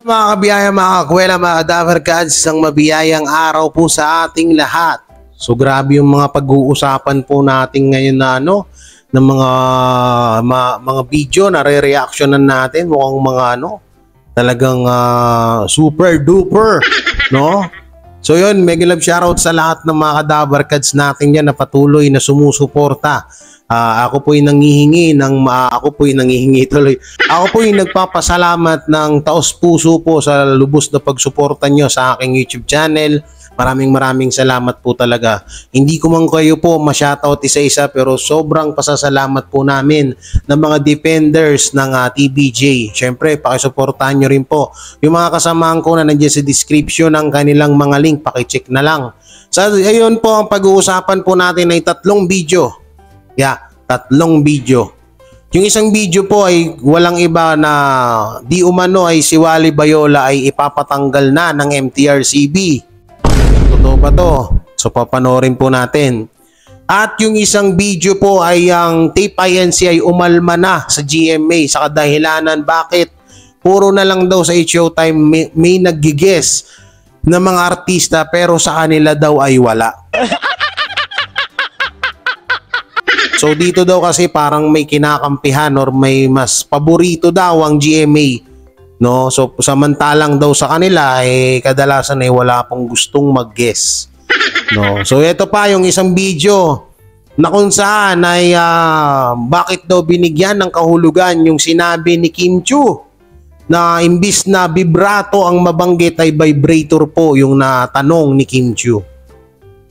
Mga kabiyaya, mga kakwela, mga Dabarkads, isang mabiyayang araw po sa ating lahat. So grabe yung mga pag-uusapan po natin ngayon na ng mga video na re-reactionan natin, mukhang mga talagang super duper, no? So yun, mega love shoutout sa lahat ng mga Dabarkads natin yan na patuloy na sumusuporta. Ako po yung nagpapasalamat ng taos puso po sa lubos na pagsuporta nyo sa aking YouTube channel. Maraming salamat po talaga. Hindi ko man kayo po ma-shoutout isa-isa, pero sobrang pasasalamat po namin ng mga defenders ng TVJ. Syempre, pakisuportahan nyo rin po yung mga kasamahan ko na nandiyan sa description ng kanilang mga link. Pakicheck na lang. So, ayun po ang pag-uusapan po natin ay 3 video. 3 video. Yung isang video po ay walang iba na di umano ay si Wally Bayola ay ipapatanggal na ng MTRCB. Totoo ba to? So papanoorin po natin. At yung isang video po ay ang Tape INC ay umalma na sa GMA sa kadahilanan bakit puro na lang daw sa Showtime may nag-guess na mga artista pero sa kanila daw ay wala. So dito daw kasi parang may kinakampihan or may mas paborito daw ang GMA, no? So samantalang daw sa kanila kadalasan wala pong gustong mag-guess, no? So ito pa yung isang video na kung saan ay bakit daw binigyan ng kahulugan yung sinabi ni Kim Chiu na imbis na vibrato ang mabanggit ay vibrator po yung natanong ni Kim Chiu.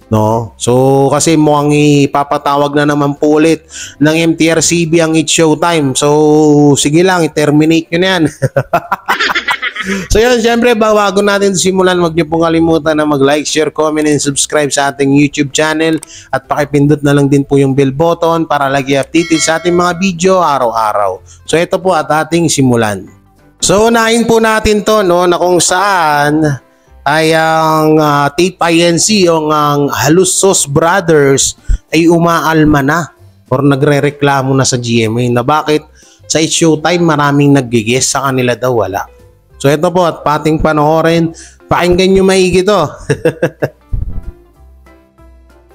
No? So kasi mukhang ipapatawag na naman po ulit ng MTRCB ang It's Showtime. So sige lang, i-terminate nyo na yan. So yun, syempre bago natin simulan, huwag nyo pong kalimutan na mag-like, share, comment, and subscribe sa ating YouTube channel. At pakipindot na lang din po yung bell button para lagi updated sa ating mga video araw-araw. So ito po at ating simulan. So unahin po natin to, no, na kung saan ay ang Tape INC o ang Halusos Brothers ay umaalma na or nagre-reklamo na sa GMA na bakit sa It's Showtime maraming nag-guess, sa kanila daw wala. So ito po at pating panoorin, pakinggan nyo maigi to.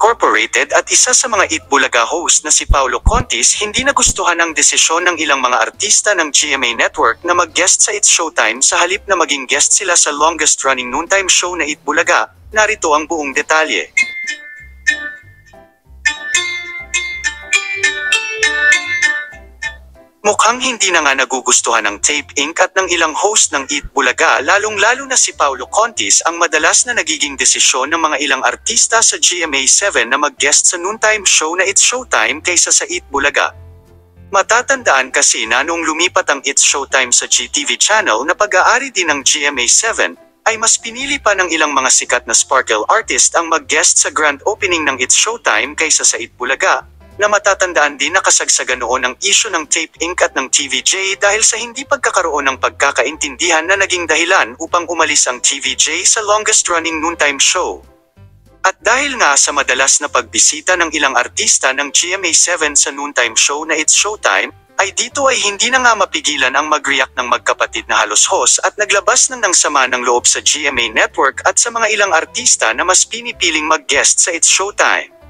Incorporated at isa sa mga Itbulaga host na si Paulo Contis hindi nagustuhan ang desisyon ng ilang mga artista ng GMA Network na mag-guest sa It's Showtime sa halip na maging guest sila sa longest-running noontime show na Itbulaga. Narito ang buong detalye. Mukhang hindi na nga nagugustuhan ng Tape Inc. at ng ilang host ng Itbulaga, lalong-lalo na si Paulo Contis ang madalas na nagiging desisyon ng mga ilang artista sa GMA7 na mag-guest sa noontime show na It's Showtime kaysa sa Itbulaga. Matatandaan kasi na noong lumipat ang It's Showtime sa GTV channel na pag-aari din ng GMA7, ay mas pinili pa ng ilang mga sikat na sparkle artist ang mag-guest sa grand opening ng It's Showtime kaysa sa Itbulaga, na matatandaan din na kasagsagan noon ang issue ng Tape Inc. at ng TVJ dahil sa hindi pagkakaroon ng pagkakaintindihan na naging dahilan upang umalis ang TVJ sa longest-running noontime show. At dahil nga sa madalas na pagbisita ng ilang artista ng GMA7 sa noontime show na It's Showtime, ay dito ay hindi na nga mapigilan ang mag-react ng magkapatid na Halusos at naglabas ng sama ng loob sa GMA Network at sa mga ilang artista na mas pinipiling mag-guest sa It's Showtime.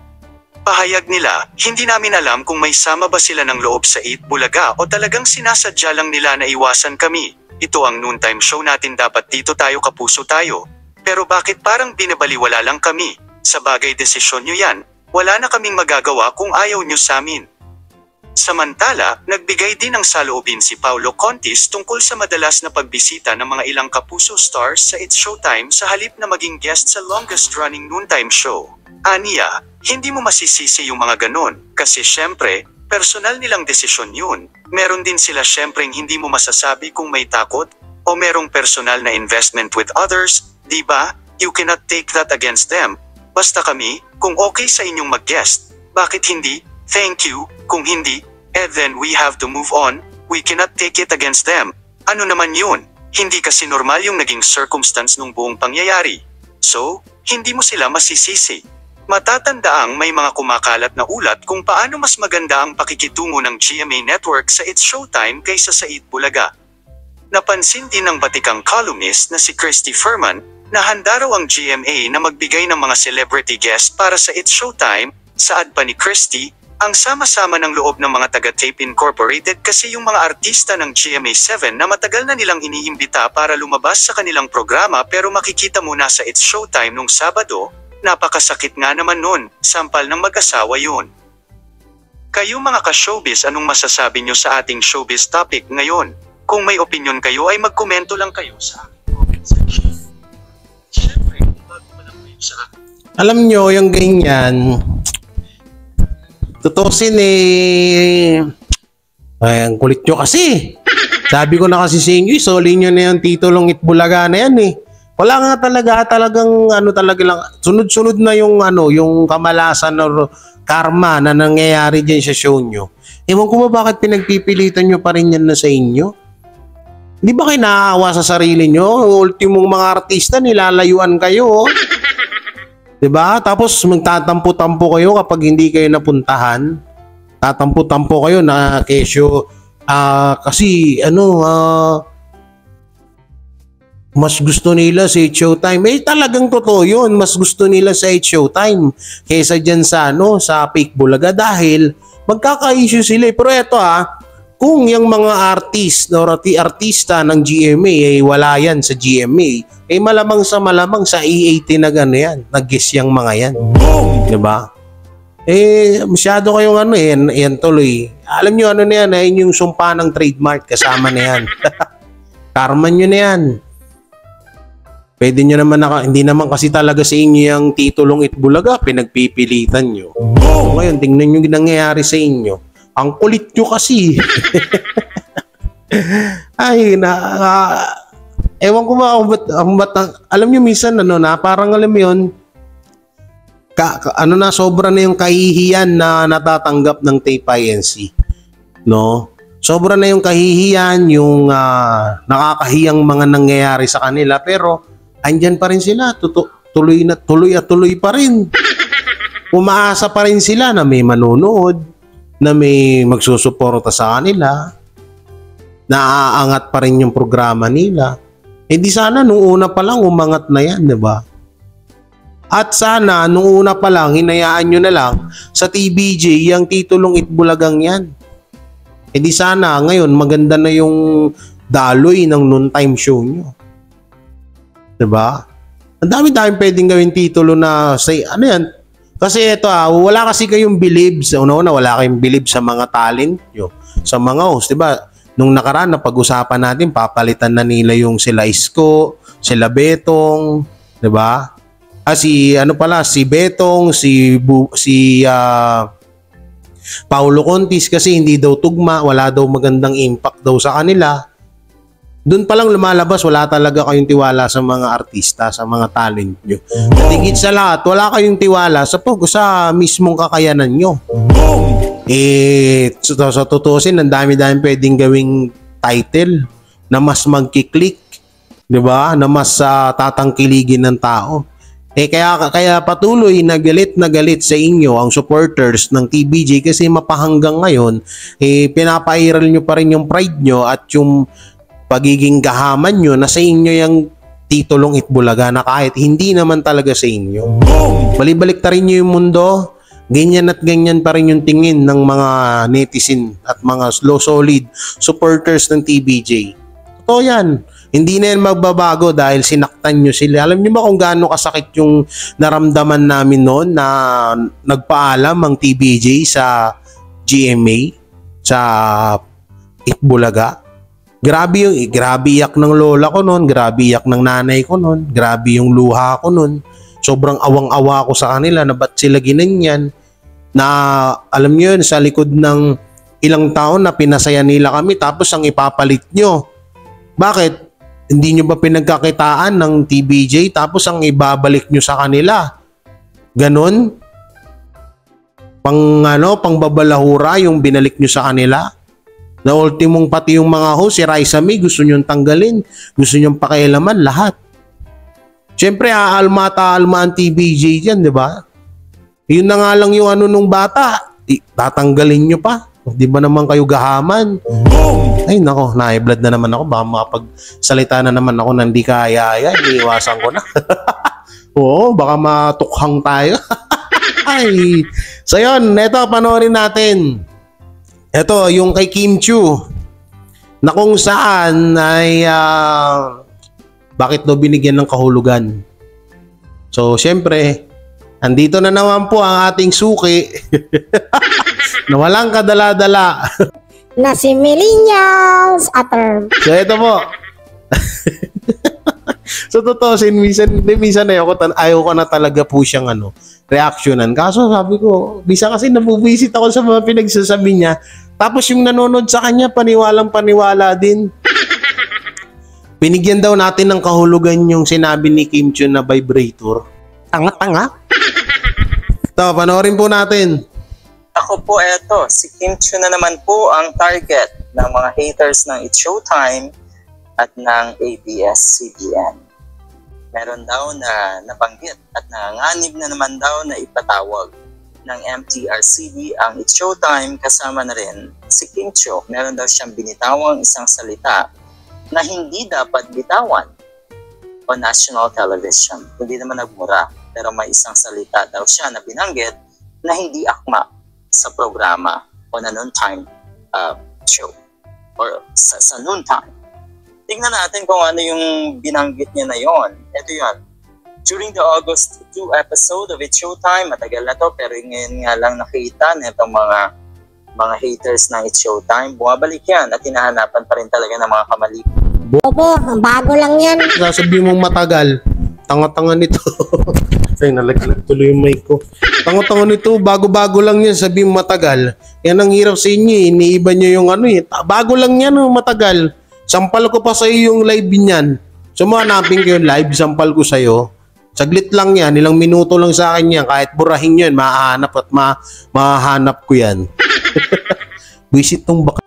Pahayag nila, hindi namin alam kung may sama ba sila ng loob sa Itbulaga o talagang sinasadya lang nila na iwasan kami. Ito ang noontime show natin, dapat dito tayo, kapuso tayo. Pero bakit parang binabaliwala lang kami? Sa bagay, desisyon nyo yan. Wala na kaming magagawa kung ayaw nyo sa amin. Samantala, nagbigay din ng saloobin si Paulo Contis tungkol sa madalas na pagbisita ng mga ilang kapuso stars sa It's Showtime sa halip na maging guest sa longest-running noontime show. Aniya, hindi mo masisisi yung mga ganon, kasi syempre, personal nilang desisyon yun. Meron din sila syempreng hindi mo masasabi kung may takot, o merong personal na investment with others, di ba? You cannot take that against them. Basta kami, kung okay sa inyong mag-guest, bakit hindi? Thank you. Kung hindi, then we have to move on. We cannot take it against them. Ano naman yun? Hindi kasi normal yung naging circumstance nung buong pangyayari. So, hindi mo sila masisisi. Matatandaang may mga kumakalat na ulat kung paano mas maganda ang pakikitungo ng GMA Network sa It's Showtime kaysa sa Itbulaga. Napansin din ng batikang columnist na si Christy Furman na handa raw ang GMA na magbigay ng mga celebrity guest para sa It's Showtime. Saad pa ni Christy, ang sama-sama ng loob ng mga taga-Tape Incorporated kasi yung mga artista ng GMA7 na matagal na nilang iniimbita para lumabas sa kanilang programa pero makikita mo na sa It's Showtime nung Sabado, napakasakit nga naman nun, sampal ng mag-asawa yun. Kayo mga ka-showbiz, anong masasabi nyo sa ating showbiz topic ngayon? Kung may opinion kayo ay magkomento lang kayo sa aking comment section. Siyempre, bago pa lang kayo sa akin. Alam nyo, yung ganyan, tutusin ay, ang kulit nyo kasi. Sabi ko na kasi sa inyo, isoli nyo na yung titulong Itbulaga na yan Wala nga talagang talaga lang, sunod-sunod na yung yung kamalasan or karma na nangyayari dyan sa show nyo. Ewan ko ba bakit pinagpipilitan nyo pa rin yan na sa inyo? Di ba kayo naaawa sa sarili nyo? Ultimong mga artista, nilalayuan kayo. Diba? Tapos magtatampo-tampo kayo kapag hindi kayo napuntahan. Tatampo-tampo kayo na kesyo kasi mas gusto nila sa It's Showtime. Talagang totoo yun. Mas gusto nila sa It's Showtime kaysa dyan sa sa Fake Bulaga dahil magkaka-issue sila. Pero eto kung yung mga artista ng GMA wala yan sa GMA, malamang sa E80 na gano'n yan. Nag-guess yung mga yan. Diba? Masyado kayong yan tuloy. Alam nyo na yan, yun yung sumpa ng trademark, kasama na yan. Karma nyo na yan. Pwede nyo naman, hindi naman kasi talaga sa inyo yung titulong Itbulaga, pinagpipilitan nyo. Ngayon, tingnan nyo yung nangyayari sa inyo. Ang kulit nyo kasi. Ewan ko ba alam nyo minsan parang alam mo yun, sobra na yung kahihiyan na natatanggap ng Tape INC. Sobra na yung kahihiyan, yung nakakahiyang mga nangyayari sa kanila, pero andyan pa rin sila, tuloy pa rin. Umaasa pa rin sila na may manonood, na may magsusuporta sa kanila, naaangat pa rin yung programa nila. Di sana nung una pa lang umangat na yan, di ba? At sana nung una pa lang hinayaan nyo na lang sa TBJ yung titulong Itbulagang yan. Di sana ngayon maganda na yung daloy ng noontime show nyo. Di ba? Ang dami-dami pwedeng gawin titulo na say yan. Kasi ito wala kasi kayong believe sa wala kayong believe sa mga talent nyo, sa mga host, 'di ba? Nung nakaraan na pag-usapan natin, papalitan na nila yung sila Isko, sila Betong, 'di ba? Si Betong, si Paulo Contis kasi hindi daw tugma, wala daw magandang impact daw sa kanila. Doon pa lang lumalabas, wala talaga kayong tiwala sa mga artista, sa mga talent nyo. Tigit sa lahat, wala kayong tiwala sa mismong kakayanan nyo. Sa tutusin, ang dami-dami pwedeng gawing title na mas magkiklik, di ba? Na mas tatangkiligin ng tao. Kaya patuloy na galit sa inyo ang supporters ng TBJ kasi mapahanggang ngayon, pinapairal nyo pa rin yung pride nyo at yung pagiging gahaman nyo na sa inyo yung titulong Itbulaga na kahit hindi naman talaga sa inyo. Balibalik ta rin nyo yung mundo, ganyan at ganyan pa rin yung tingin ng mga netizen at mga solid supporters ng TBJ. Totoo yan. Hindi na yan magbabago dahil sinaktan nyo sila. Alam nyo ba kung gaano kasakit yung naramdaman namin noon na nagpaalam ang TBJ sa GMA, sa Itbulaga? Grabe iyak ng lola ko noon, grabe iyak ng nanay ko noon, grabe yung luha ko noon. Sobrang awang-awa ko sa kanila na ba't sila ginanyan. Na alam nyo yun, sa likod ng ilang taon na pinasaya nila kami tapos ang ipapalit nyo. Bakit? Hindi nyo ba pinagkakitaan ng TBJ tapos ang ibabalik nyo sa kanila? Ganon? Pangbabalahura yung binalik nyo sa kanila? Na ultimong pati yung mga host, si Raisa May, gusto nyong tanggalin, gusto nyong pakialaman, lahat. Siyempre, aalma ang TBJ dyan, di ba? Yun na nga lang yung nung bata, tatanggalin nyo pa. Di ba naman kayo gahaman? Ay nako, na-blood na naman ako. Baka makapagsalita na naman ako ng di kaya-aya. Iniiwasan ko na. Oo, baka matukhang tayo. Ay. So yun, eto, panoorin natin. Eto, yung kay Kim Chiu. Na kung saan ay bakit daw binigyan ng kahulugan. So, syempre, andito na naman po ang ating suki na walang kadala-dala. Na si Millennials Atter. So, ito po. So, totoo, minsan ayaw ko na talaga po siyang reactionan. Kaso sabi ko, bisa kasi nabubisit ako sa mga pinagsasabi niya. Tapos yung nanonood sa kanya, paniwalang-paniwala din. Binigyan daw natin ng kahulugan yung sinabi ni Kim Chiu na vibrator. Tanga-tanga. Ito, panoorin po natin. Ako po eto, si Kim Chiu na naman po ang target ng mga haters ng It's Showtime at ng ABS-CBN. Meron daw na nabanggit at nanganganib na naman daw na ipatawag ng MTRCB ang It's Showtime kasama na rin si Kim Chiu. Meron daw siyang binitawang isang salita na hindi dapat bitawan o national television. Hindi naman nagmura, pero may isang salita daw siya na binanggit na hindi akma sa programa o na noontime show or sa noontime. Tingnan natin kung ano yung binanggit niya na yon. Ito yon. During the August 2 episode of It's Showtime, matagal na to, pero ngayon nga lang nakita nitong mga haters ng It's Showtime. Bumabalik yan at hinahanapan pa rin talaga ng mga kamali. Opo, bago lang yan. Sasabi mong matagal, tanga-tanga nito. Ay, nalaglag tuloy yung mic ko. Tanga-tanga nito, bago-bago lang yan, sabi mong matagal. Yan ang hirap sa inyo, iniiba nyo yung bago lang yan, matagal. Sampal ko pa sa iyo yung live niyan. So, hanapin ko yung live, sampal ko sa iyo. Saglit lang yan, ilang minuto lang sa akin yan. Kahit burahin yun, mahanap at mahanap ko yan. Visit tong baka.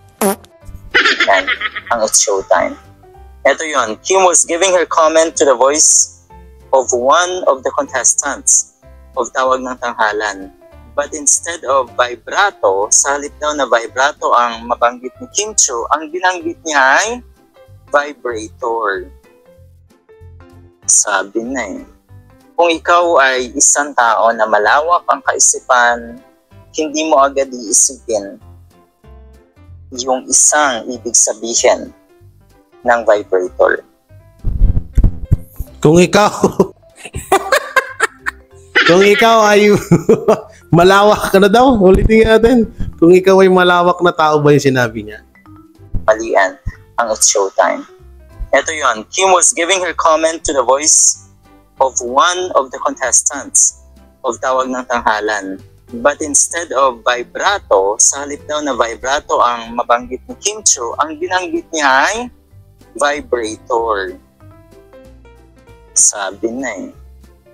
Yan, ang It's Showtime. Ito yon. Kim was giving her comment to the voice of one of the contestants of Tawag ng Tanghalan. But instead of vibrato, sa halip daw na vibrato ang mabanggit ni Kim Chiu, ang binanggit niya ay vibrator. Sabi na kung ikaw ay isang tao na malawak ang kaisipan, hindi mo agad iisipin yung isang ibig sabihin ng vibrator. Kung ikaw ay malawak ka na daw, ulitin natin. Kung ikaw ay malawak na tao ba yung sinabi niya? Malian ang It's Showtime. Ito yon. Kim was giving her comment to the voice of one of the contestants of Tawag ng Tanghalan. But instead of vibrato, sa halip daw na vibrato ang mabanggit ni Kim Chiu, ang binanggit niya ay vibrator. Sabi na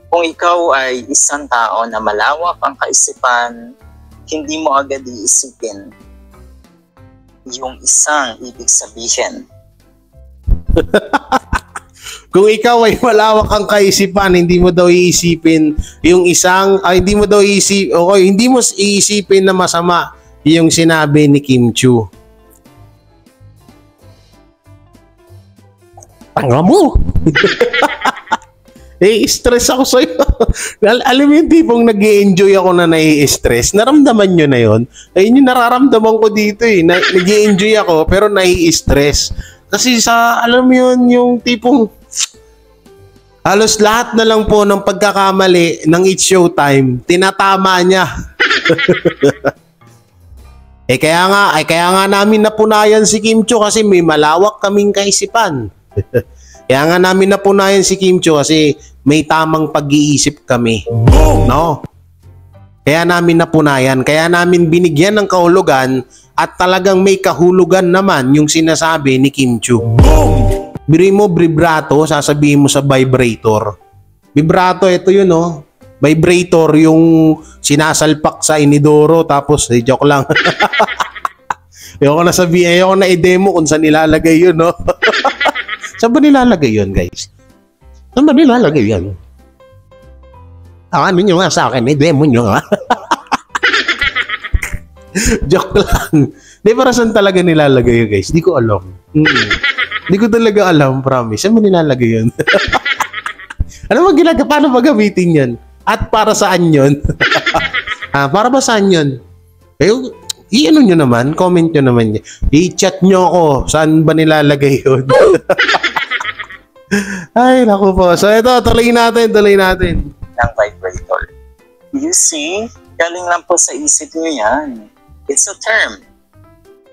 kung ikaw ay isang tao na malawak ang kaisipan, hindi mo agad iisipin yung isang ibig sabihin. Kung ikaw ay malawak ang kaisipan, hindi mo daw iisipin yung hindi mo iisipin na masama yung sinabi ni Kim Chiu. Tanga mo! Stress ako sa'yo. Alam mo yung tipong nag-i-enjoy ako na nai-stress. Naramdaman nyo na yun. Ayun yung nararamdaman ko dito nag-i-enjoy ako pero nai-stress. Kasi alam mo yun, yung tipong halos lahat na lang po ng pagkakamali ng It's Showtime, tinatama niya. Kaya nga namin napunayan si Kim Chiu kasi may malawak kaming kaisipan. Kaya nga namin napunayan si Kim Chiu kasi may tamang pag-iisip kami. No? Kaya namin napunayan, kaya namin binigyan ng kahulugan at talagang may kahulugan naman yung sinasabi ni Kim Chiu. Biri mo vibrato, sasabihin mo sa vibrator. Vibrato, ito yun Vibrator yung sinasalpak sa inidoro tapos joke lang. Ayoko na i-demo kung saan nilalagay yun, Saan ba nilalagay yun, guys? Saan ba nilalagay yun? Ano nyo nga sa akin, i-demo nyo nga. Joke lang. Di, para saan talaga nilalagay yun, guys? Di ko alam. Di ko talaga alam, promise. Saan mo nilalagay yun? Ano ba ginagawa? Paano ba gamitin yun? At para saan yun? Para ba saan yun? I-ano nyo naman, comment nyo naman. I-chat nyo ako, saan ba nilalagay yun? Ay, naku po. So ito, tuloy natin. Ng vibrator. You see, galing lang po sa isip nyo yan. It's a term.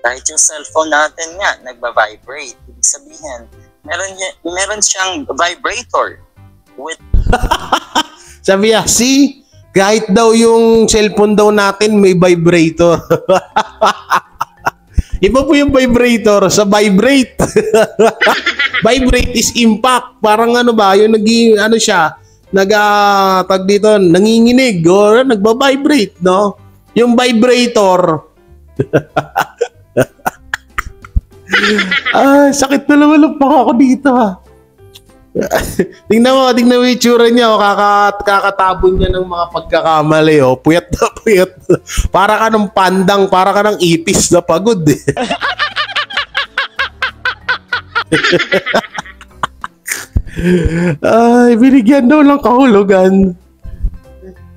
Kahit yung cellphone natin nga, nagba-vibrate. Ibig sabihin, meron siyang vibrator. With... Sabi niya, see? Kahit daw yung cellphone daw natin may vibrator. Iba po yung vibrator sa vibrate. Vibrate is impact. Parang ano ba, yung naging ano siya, tag dito, nanginginig or nagba-vibrate, no? Yung vibrator. Ay, sakit na naman ang paka ko dito, ha. tingnan mo yung itsura niya, kakatabon niya ng mga pagkakamali, oh. Puyat na puyat. Para ka ng pandang, para ka ng ipis na pagod, eh. Ay, binigyan daw ng kahulugan.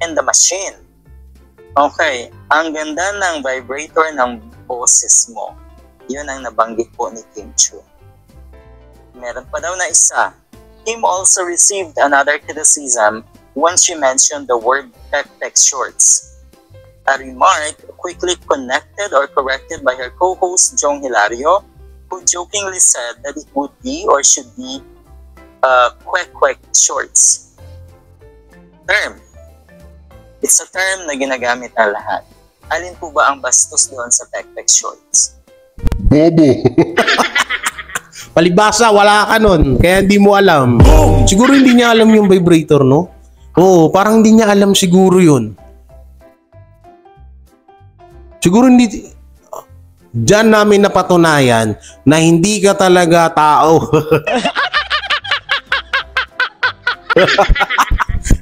And the machine. Okay, ang ganda ng vibrator ng boses mo. Yun ang nabanggit po ni Kim Chiu. Meron pa daw na isa. Kim also received another criticism when she mentioned the word pek-pek shorts. A remark quickly connected or corrected by her co-host Jong Hilario, who jokingly said that it would be or should be kwek-kwek shorts. Term. It's a term na ginagamit na lahat. Alin po ba ang bastos doon sa pek-pek shorts? Bobo. Palibasa, wala ka nun. Kaya hindi mo alam. Siguro hindi niya alam yung vibrator, no? Oo, parang hindi niya alam siguro yun. Siguro hindi... Diyan namin napatunayan na hindi ka talaga tao.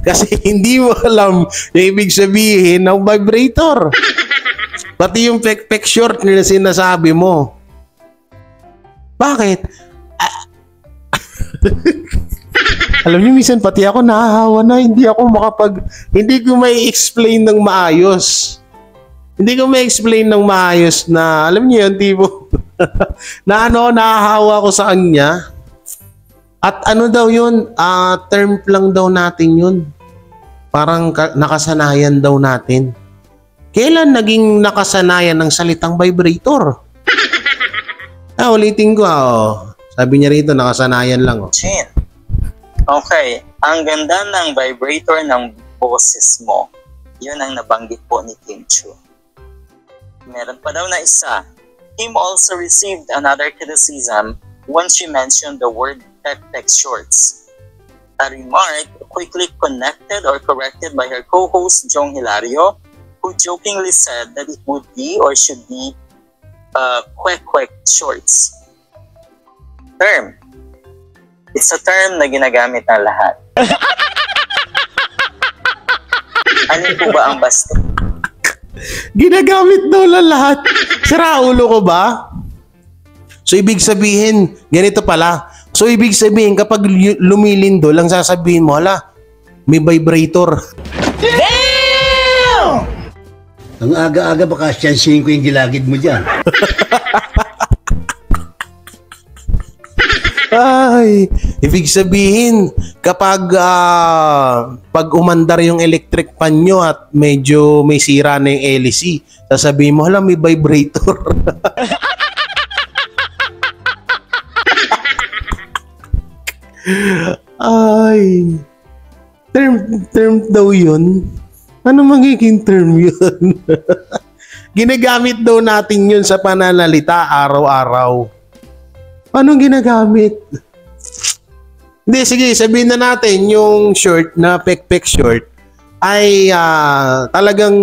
Kasi hindi mo alam yung ibig sabihin ng vibrator. Pati yung pek-pek short na sinasabi mo. Bakit? Alam niyo, minsan pati ako nahahawa na hindi ko may explain ng maayos. Hindi ko may explain ng maayos na, alam niyo yun, tipo, nahahawa ko sa kanya. At ano daw yun, term lang daw natin yun. Parang nakasanayan daw natin. Kailan naging nakasanayan ng salitang vibrator? Ulitin ko, Sabi niya rito, nakasanayan lang, oh. Chin. Okay, ang ganda ng vibrator ng boses mo. Yun ang nabanggit po ni Kim Chiu. Meron pa daw na isa. Kim also received another criticism when she mentioned the word pek-pek shorts. A remark quickly connected or corrected by her co-host Jong Hilario, who jokingly said that it would be or should be kwek-kwek shorts. Term. It's a term na ginagamit ng lahat. Alin po ba ang bastos? Ginagamit daw lang lahat. Sira ulo ko ba? So, ibig sabihin, ganito pala. So, ibig sabihin, kapag lumilindo lang sasabihin mo, hala, may vibrator. Damn! Ang aga-aga baka siyansihin ko yung gilagid mo dyan. Ay, ibig sabihin, kapag pag umandar yung electric pan nyo at medyo may sira na yung LC, sasabihin mo, hala, may vibrator. Ay, term daw yun. Ano magiging term yun? Ginagamit daw natin yun sa pananalita araw-araw. Anong ginagamit? Hindi, sige, sabihin na natin yung short na pek-pek short ay talagang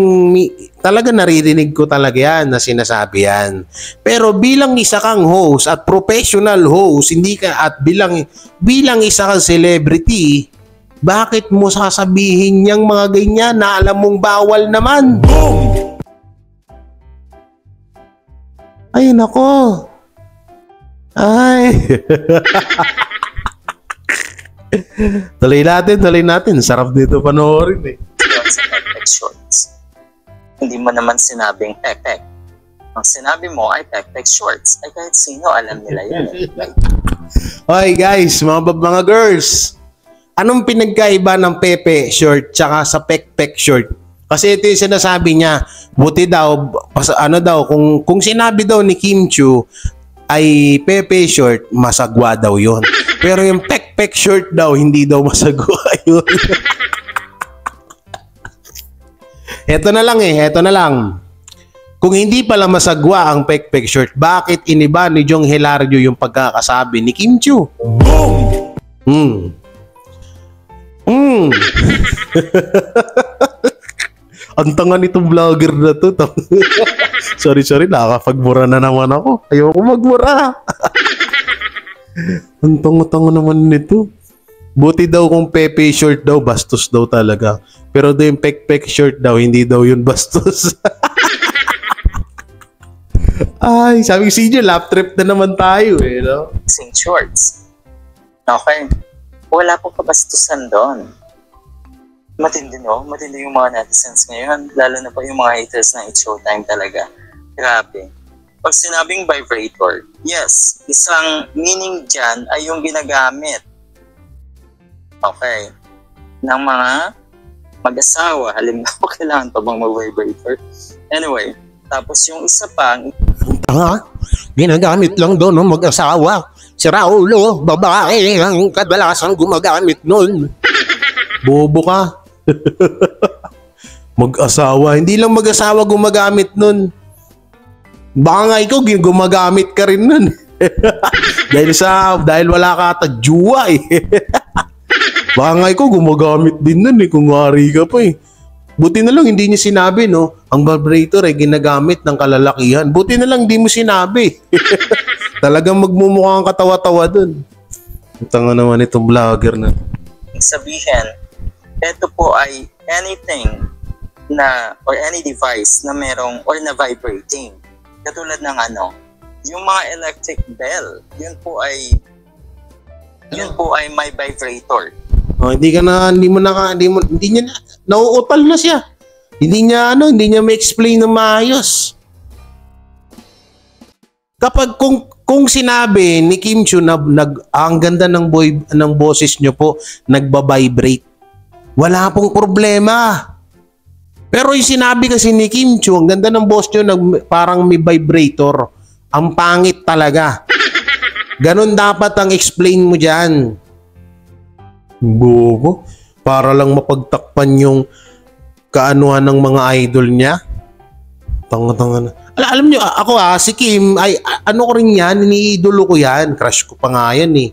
naririnig ko talaga yan na sinasabi yan. Pero bilang isa kang host at professional host, hindi ka at bilang isa kang celebrity, bakit mo sasabihin niyang mga ganyan na alam mong bawal naman? Boom! Ay, nako. Ay. Tuloy natin. Sarap dito panoorin eh. Yun sa pek-pek shorts. Hindi mo naman sinabing pek-pek. Ang sinabi mo ay pek-pek shorts. Ay kahit sino alam nila yan. Hoy guys, mga girls. Anong pinagkaiba ng pepe short tsaka sa pek-pek short? Kasi ito yung sinasabi niya. Buti daw, kung sinabi daw ni Kim Chiu ay pepe short, masagwa daw yun. Pero yung pek-pek short daw, hindi daw masagwa yun. Eto na lang. Kung hindi pala masagwa ang pek-pek short, bakit iniba ni Jong Hilario yung pagkakasabi ni Kim Chiu? Boom! Ang tanga nitong vlogger na to. sorry, nakakapagbura na naman ako. Ayoko magmura. Ang tanga naman nito. Buti daw kung pepe short daw, bastos daw talaga. Pero daw yung pek-pek short daw, hindi daw yun bastos. Ay, sabi ko si Inyo, lap trip na naman tayo eh, no? Sing shorts. Okay. Wala po kabastusan doon. Matindi yung mga netizens ngayon. Lalo na po yung mga haters ng It's Showtime talaga. Grabe. Pag sinabing vibrator, yes, isang meaning dyan ay yung ginagamit. Okay. Ng mga mag-asawa. Halimbawa, kailangan pa bang mag-vibrator? Anyway, tapos yung isa pa, Tanga, ginagamit lang doon ng mag-asawa. Si Raulo, babae, ang kadalasan gumagamit nun. Bobo ka. Mag-asawa. Hindi lang mag-asawa gumagamit nun. Baka nga ikaw gumagamit ka rin nun. dahil wala ka tagjuwa eh. Baka nga ikaw gumagamit din nun eh kung wari ka pa eh. Buti na lang hindi niya sinabi, no? Ang vibrator ay ginagamit ng kalalakihan. Buti na lang hindi mo sinabi. Talagang magmumukha ang katawa-tawa dun. Ang tanga naman itong vlogger na. sabihin, ito po ay anything na or any device na merong or na vibrating. Katulad ng yung mga electric bell, yun po ay may vibrator. Oh, hindi niya nauutal na siya. Hindi niya ma-explain ng maayos. Kapag kung sinabi ni Kim Chiu na ang ganda ng boses niyo po nagba-vibrate, wala pong problema. Pero yung sinabi kasi ni Kim Chiu, ang ganda ng boses niyo parang may vibrator, ang pangit talaga. Ganon dapat ang explain mo diyan. Bobo, para lang mapagtakpan yung kaanuhan ng mga idol niya. Tanga-tanga na. Alam niyo, ako si Kim, ay ko rin yan, iniidolo ko yan. Crush ko pa nga yan eh.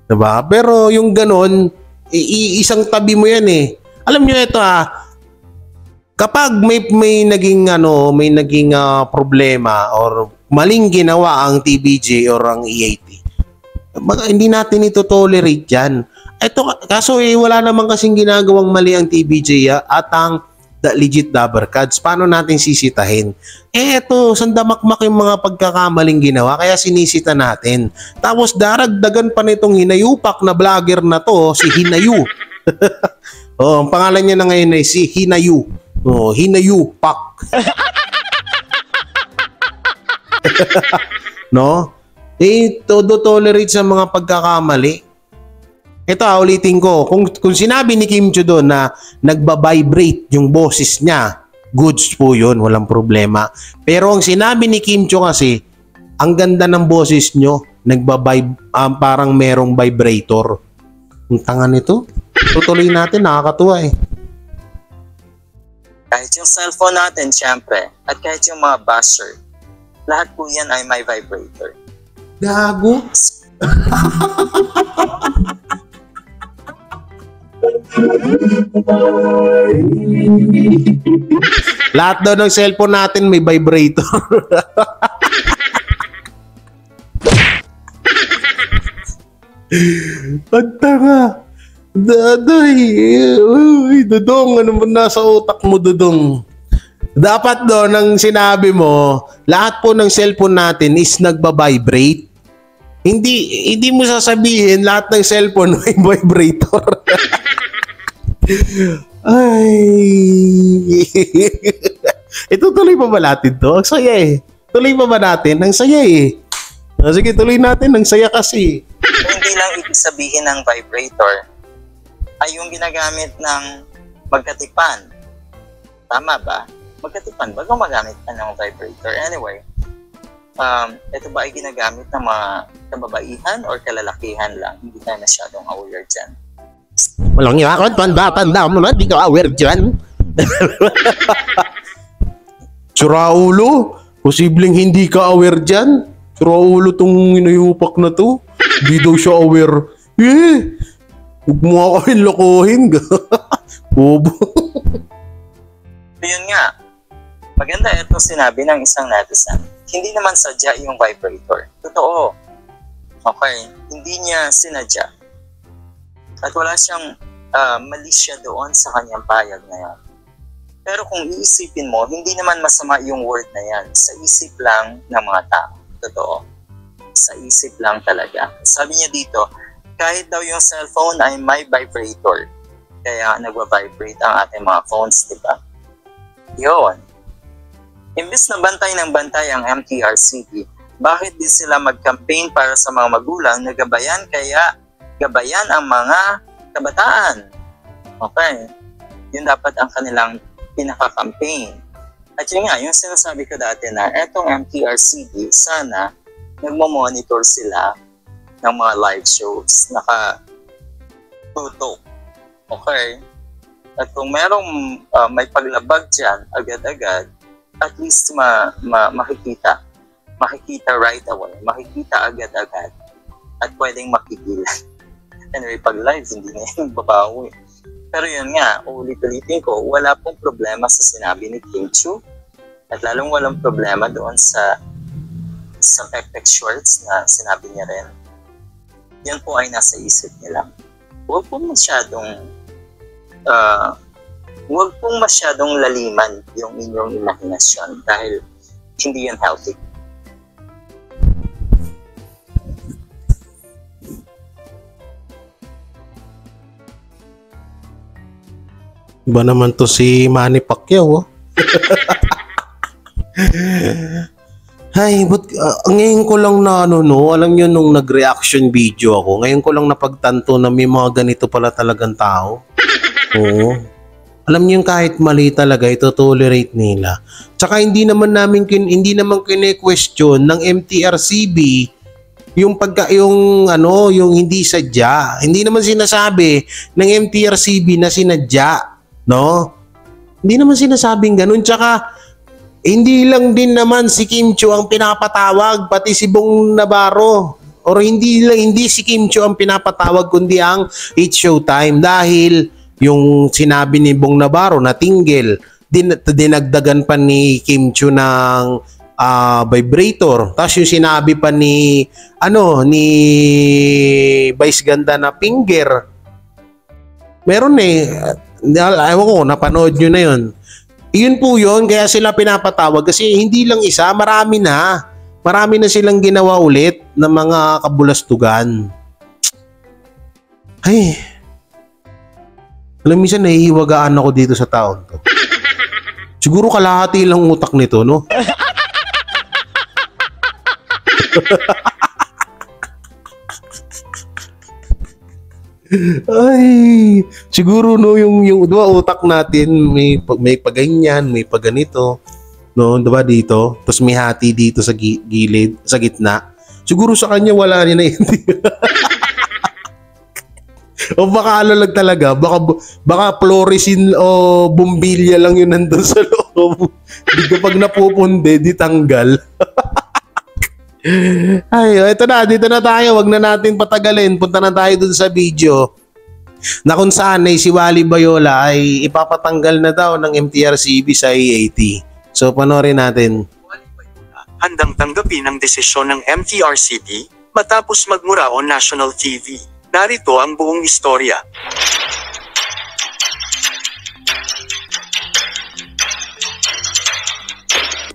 Diba? Pero yung ganon, isang tabi mo yan eh. Alam niyo ito kapag may naging problema or maling ginawa ang TVJ or ang EAT, hindi natin ito tolerate yan. Ito, kaso wala naman kasing ginagawang mali ang TVJ at ang legit Dabber Cards. Paano natin sisitahin? Eto, sandamakmak yung mga pagkakamaling ginawa, kaya sinisita natin. Tapos daragdagan pa nitong hinayupak na vlogger na to, si Hinayu. Ang pangalan niya na ngayon ay si Hinayu. Hinayupak. No? Todo tolerate sa mga pagkakamali. Ito, ulitin ko. Kung sinabi ni Kim Chiu doon na nagba-vibrate yung boses niya, goods po yun, walang problema. Pero ang sinabi ni Kim Chiu kasi, ang ganda ng boses nyo, parang merong vibrator. Ang tanga nito. Tutuloy natin, nakakatuwa eh. Kahit yung cellphone natin, syempre, at kahit yung mga buzzer, lahat po yan ay may vibrator. Gago. Lahat daw ng cellphone natin may vibrator. Ang tanga. Daday. Uy, Dodong, ano ba nasa utak mo, Dodong? Dapat doon, ang sinabi mo, lahat po ng cellphone natin is nagba-vibrate. Hindi mo sasabihin lahat ng cellphone may vibrator. Ay. Ito tuloy pa ba natin to? Ang saya eh. Tuloy pa ba natin? Ang saya eh. Sige, tuloy natin. Ang saya kasi. Hindi lang ibig sabihin ng vibrator ay yung ginagamit ng magkatipan. Tama ba? Magkatipan ba? Gumagamit ka ng vibrator. Anyway, ito ba ay ginagamit ng mga kababaihan or kalalakihan lang? Hindi tayo masyadong aware dyan. Walang yakon, tanda mo na, di ka aware dyan. Suraulo, posibleng hindi ka aware dyan. Suraulo tong inayupak na to. Di daw siya aware. Huwag mo nga kami lokohin. Bobo. Yun nga. Maganda ito sinabi ng isang netizen. Hindi naman sadya yung vibrator. Totoo. Okay. Hindi niya sinadya. At wala siyang mali siya doon sa kanyang payag na yan. Pero kung iisipin mo, hindi naman masama yung word na yan. Sa isip lang ng mga tao. Totoo. Sa isip lang talaga. Sabi niya dito, kahit daw yung cellphone ay may vibrator. Kaya nagwa-vibrate ang ating mga phones, di ba? Yun. Imbis na bantay ng bantay ang MTRCB, bakit di sila mag-campaign para sa mga magulang na gabayan ang mga kabataan? Okay. Yun dapat ang kanilang pinaka-campaign. At yun nga, yung sinasabi ko dati na etong MTRCB, sana nagmo-monitor sila ng mga live shows, naka-tutok. Okay? At kung merong may paglabag dyan, agad-agad, at least makikita. Makikita right away. Makikita agad-agad. At pwedeng mapigilan. Anyway, pag live, hindi na yung babawi. Pero yun nga, ulit-ulitin ko, wala pong problema sa sinabi ni Kim Chiu. At lalong walang problema doon sa pek-pek shorts na sinabi niya rin. Yan po ay nasa isip nila. Huwag pong masyadong laliman yung inyong imahinasyon dahil hindi yan healthy. Iba naman to si Manny Pacquiao. Ay, but ngayon ko lang na alam nyo nung nag-reaction video ako, ngayon ko lang napagtanto na may mga ganito pala talagang tao. Oo. Alam niyo yung kahit mali talaga, ito tolerate nila. Tsaka hindi naman kine-question ng MTRCB yung yung hindi sadya. Hindi naman sinasabi ng MTRCB na sinadya, no? Hindi naman sinasabing ganun. Tsaka hindi lang din naman si Kim Chiu ang pinapatawag, pati si Bong Navarro. Or hindi si Kim Chiu ang pinapatawag, kundi ang It's Showtime. Dahil yung sinabi ni Bong Navarro na tinggil, dinagdagan pa ni Kim Chiu ng vibrator. Tapos yung sinabi pa ni Vice Ganda na finger. Meron ewan ko, napanood nyo na yun. Yun po yun, kaya sila pinapatawag kasi hindi lang isa, marami na silang ginawa ulit ng mga kabulastugan. Ay, alam, minsan nahihiwagaan ako dito sa taon to. Siguro kalahati lang utak nito, no? Ay, siguro no yung utak natin may paganyan, may paganito, no, 'di ba dito? Tapos may hati dito sa gilid, sa gitna. Siguro sa kanya wala rin na hindi. O baka lang talaga, baka fluorescein o bumbilya lang yun nandun sa loob. Di kapag napupunde, di tanggal. Ay, ito na, dito na tayo. Wag na natin patagalin. Punta na tayo dun sa video na kung saan si Wally Bayola ay ipapatanggal na daw ng MTRCB sa EAT. So, panoorin natin. Handang tanggapin ang desisyon ng MTRCB matapos magmura on national TV. Narito ang buong istorya.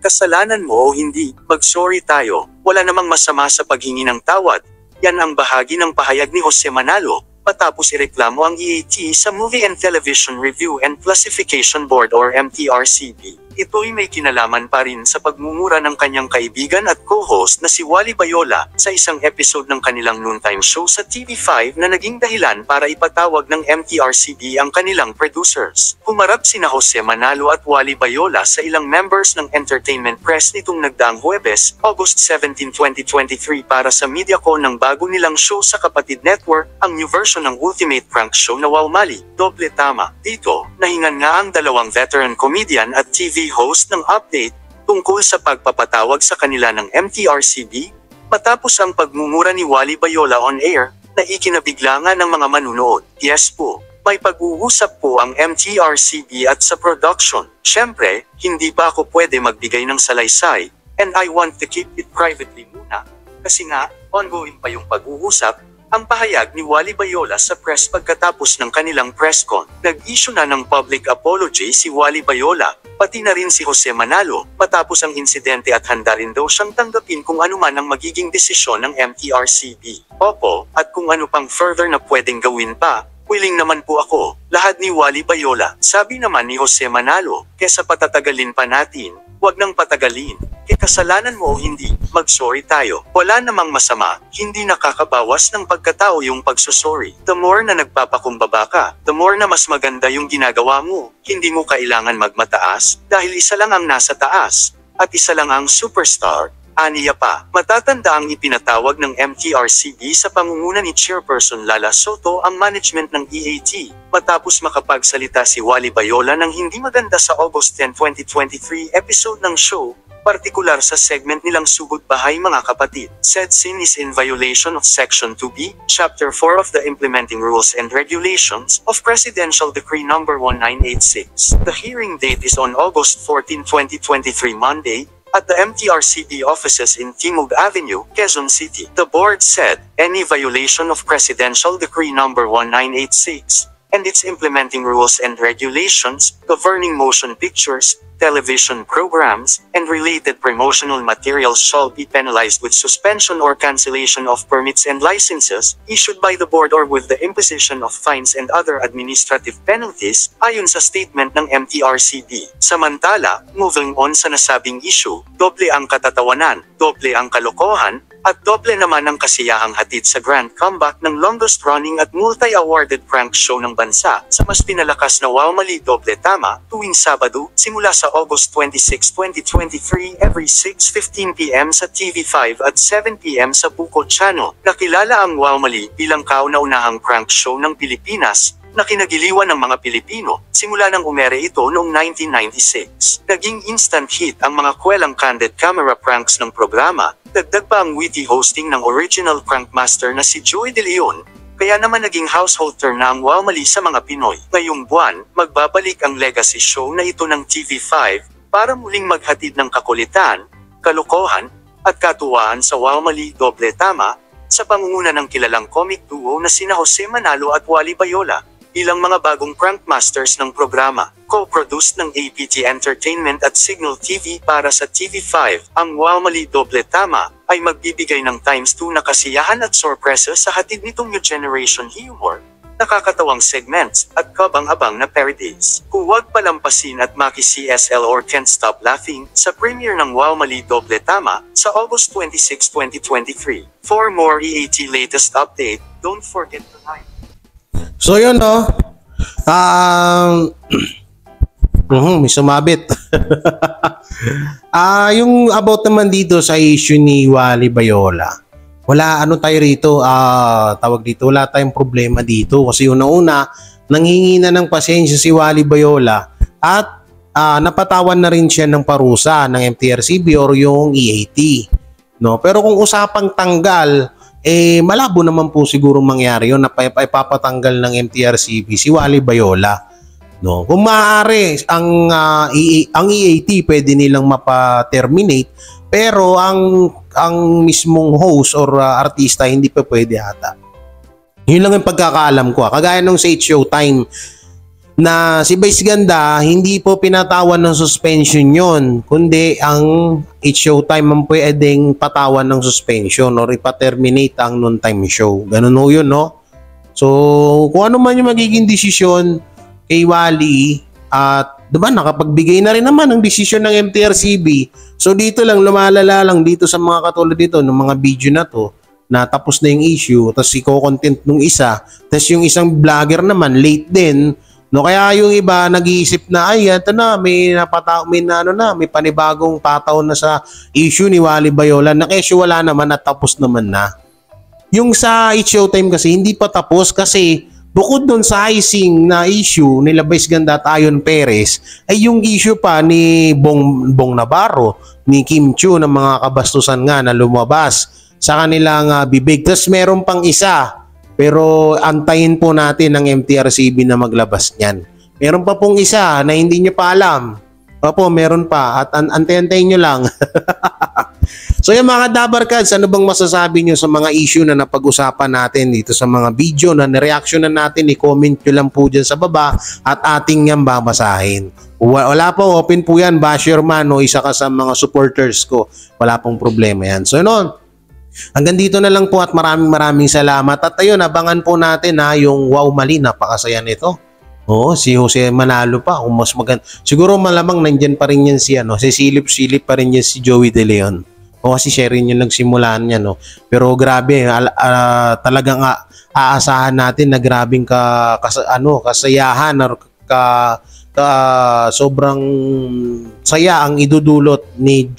kasalanan mo o hindi, mag-sorry tayo, wala namang masama sa paghingi ng tawad. Yan ang bahagi ng pahayag ni Jose Manalo, matapos ireklamo ang EAT sa Movie and Television Review and Classification Board or MTRCB. Ito'y may kinalaman pa rin sa pagmumura ng kanyang kaibigan at co-host na si Wally Bayola sa isang episode ng kanilang noontime show sa TV5 na naging dahilan para ipatawag ng MTRCB ang kanilang producers. Humarap sina Jose Manalo at Wally Bayola sa ilang members ng entertainment press nitong nagdaang Huwebes, August 17, 2023 para sa MediaCon ng bago nilang show sa kapatid network, ang new version ng ultimate prank show na Wow Mali, Doble Tama. Dito, nahingan nga ang dalawang veteran comedian at TV host ng update tungkol sa pagpapatawag sa kanila ng MTRCB matapos ang pagmumura ni Wally Bayola on air na ikinabigla nga ng mga manunood. Yes po, may pag-uusap po ang MTRCB at sa production. Syempre, hindi pa ako pwede magbigay ng salaysay and I want to keep it privately muna. Kasi nga, ongoing pa yung pag-uusap. Ang pahayag ni Wally Bayola sa press pagkatapos ng kanilang press con. Nag-issue na ng public apology si Wally Bayola, pati na rin si Jose Manalo, matapos ang insidente at handa rin daw siyang tanggapin kung ano man ang magiging desisyon ng MTRCB. Opo, at kung ano pang further na pwedeng gawin pa, willing naman po ako, lahat ni Wally Bayola. Sabi naman ni Jose Manalo, kesa patatagalin pa natin, wag nang patagalin. Kasalanan mo o hindi, mag-sorry tayo. Wala namang masama, hindi nakakabawas ng pagkatao yung pagsusorry. The more na nagpapakumbaba ka, the more na mas maganda yung ginagawa mo. Hindi mo kailangan magmataas, dahil isa lang ang nasa taas, at isa lang ang superstar. Aniya pa, matatanda ang ipinatawag ng MTRCB sa pangunguna ni Chairperson Lala Soto ang management ng EAT, matapos makapagsalita si Wally Bayola ng hindi maganda sa August 10, 2023 episode ng show, partikular sa segment nilang Sugot Bahay Mga Kapatid. Said scene is in violation of Section 2B, Chapter 4 of the Implementing Rules and Regulations of Presidential Decree No. 1986. The hearing date is on August 14, 2023 Monday, at the MTRCB offices in Timog Avenue, Quezon City. The board said, any violation of Presidential Decree No. 1986, and its implementing rules and regulations, governing motion pictures, television programs, and related promotional materials shall be penalized with suspension or cancellation of permits and licenses, issued by the board or with the imposition of fines and other administrative penalties, ayon sa statement ng MTRCB. Samantala, moving on sa nasabing issue, doble ang katatawanan, doble ang kalokohan, at doble naman ang kasiyahang hatid sa grand comeback ng longest running at multi-awarded prank show ng bansa sa mas pinalakas na Wow Mali Doble Tama tuwing Sabado simula sa August 26, 2023 every 6:15 PM sa TV5 at 7 PM sa Buko Channel. Nakilala ang Wow Mali bilang kauna-unahang prank show ng Pilipinas na kinagiliwan ng mga Pilipino, simula nang umere ito noong 1996. Naging instant hit ang mga kwelang candid camera pranks ng programa, dagdag pa ang witty hosting ng original prankmaster na si Joey De Leon, kaya naman naging household term na ang Wow Mali sa mga Pinoy. Ngayong buwan, magbabalik ang legacy show na ito ng TV5, para muling maghatid ng kakulitan, kalokohan, at katuwaan sa Wow Mali Doble Tama, sa pangunguna ng kilalang comic duo na sina Jose Manalo at Wally Bayola, bilang mga bagong prankmasters ng programa. Co-produced ng APT Entertainment at Signal TV para sa TV5, ang Wow Mali Doble Tama ay magbibigay ng ×2 na kasiyahan at sorpresa sa hatid nitong new generation humor, nakakatawang segments, at kabang-abang na parodies. Huwag palampasin at maki-CSL or Can't Stop Laughing sa premiere ng Wow Mali Doble Tama sa August 26, 2023. For more EAT latest update, don't forget to like. So yun no. May sumabit. Yung about naman dito sa issue ni Wally Bayola. Wala tayo rito, tawag dito, wala tayong problema dito kasi una-una nanghingi na ng pasensya si Wally Bayola at napatawan na rin siya ng parusa ng MTRCB or yung EAT. No, pero kung usapang tanggal, malabo naman po siguro mangyari yun na ipapatanggal ng MTRCB si Wally Bayola. No, kung maaari ang EAT pwede nilang mapa-terminate, pero ang mismong host or artista hindi pa pwede ata. Yun lang yung pagkakaalam ko. Kagaya nung sa Showtime na si Vice Ganda hindi po pinatawan ng suspension yon, kundi ang It's Showtime ang pwedeng patawan ng suspension or ipa-terminate ang non-time show. Ganun ho yun, no? So, kung ano man yung magiging desisyon kay Wally, at diba, nakapagbigay na rin naman ng desisyon ng MTRCB. So, dito lang, lumalala lang dito sa mga katulad dito, ng mga video na to, na tapos na yung issue, tapos i-content nung isa, tapos yung isang vlogger naman, late din. No, kaya yung iba nag-iisip na ay ito na may panibagong tataw na sa issue ni Wally Bayola na kesyo wala naman at tapos naman na. Yung sa It's Showtime kasi hindi pa tapos kasi bukod doon sa icing na issue ni Vice Ganda at Ayon Perez ay yung issue pa ni Bong Navarro, ni Kim Chiu ng mga kabastusan nga na lumabas sa kanilang bibig. Tapos meron pang isa. Pero antayin po natin ng MTRCB na maglabas niyan. Meron pa pong isa na hindi nyo pa alam. Opo, meron pa. At antayin nyo lang. So yung mga Dabarkads, ano bang masasabi nyo sa mga issue na napag-usapan natin dito sa mga video na reaction na natin? I-comment nyo lang po dyan sa baba at ating yan babasahin. Wala po, open po yan. Basher man o isa ka sa mga supporters ko. Wala pong problema yan. So yun, hanggang dito na lang po at maraming salamat. At ayun, abangan po natin yung Wow Mali, napakasaya nito. Oo, si Jose Manalo pa. Kung mas maganda. Siguro malamang nandyan pa rin yan si silip-silip pa rin yan si Joey De Leon. O kasi siya rin yung nagsimulaan niya, no. Pero grabe, talagang aasahan natin na grabing kasayahan or sobrang saya ang idudulot ni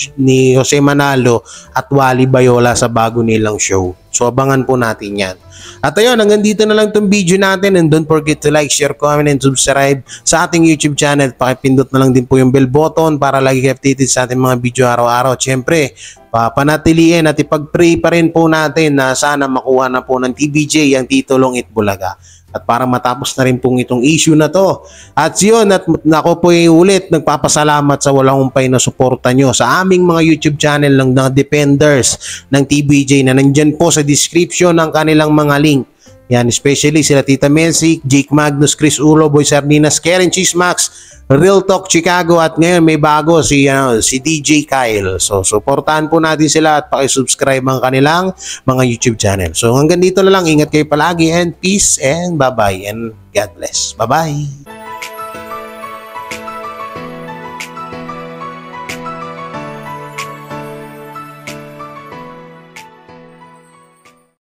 Jose Manalo at Wally Bayola sa bago nilang show. So abangan po natin yan. At ayun, hanggang dito na lang itong video natin, and don't forget to like, share, comment, and subscribe sa ating YouTube channel. Pakipindot na lang din po yung bell button para lagi kayo updated sa ating mga video araw-araw. Siyempre, panatiliin at ipag-pray pa rin po natin na sana makuha na po ng TVJ ang titulong Itbulaga. At para matapos na rin pong itong issue na to. At yun, at ako po ulit nagpapasalamat sa walang humpay na suporta nyo sa aming mga YouTube channel ng Defenders ng TVJ na nandyan po sa description ng kanilang mga link. Yan, especially sila Tita Mensi, Jake Magnus, Chris Ulo, Boy Sardinas, Karen Chismax, Real Talk Chicago, at ngayon may bago si DJ Kyle. So, supportahan po natin sila at pakisubscribe ang kanilang mga YouTube channel. So, hanggang dito na lang. Ingat kayo palagi and peace and bye-bye and God bless. Bye-bye.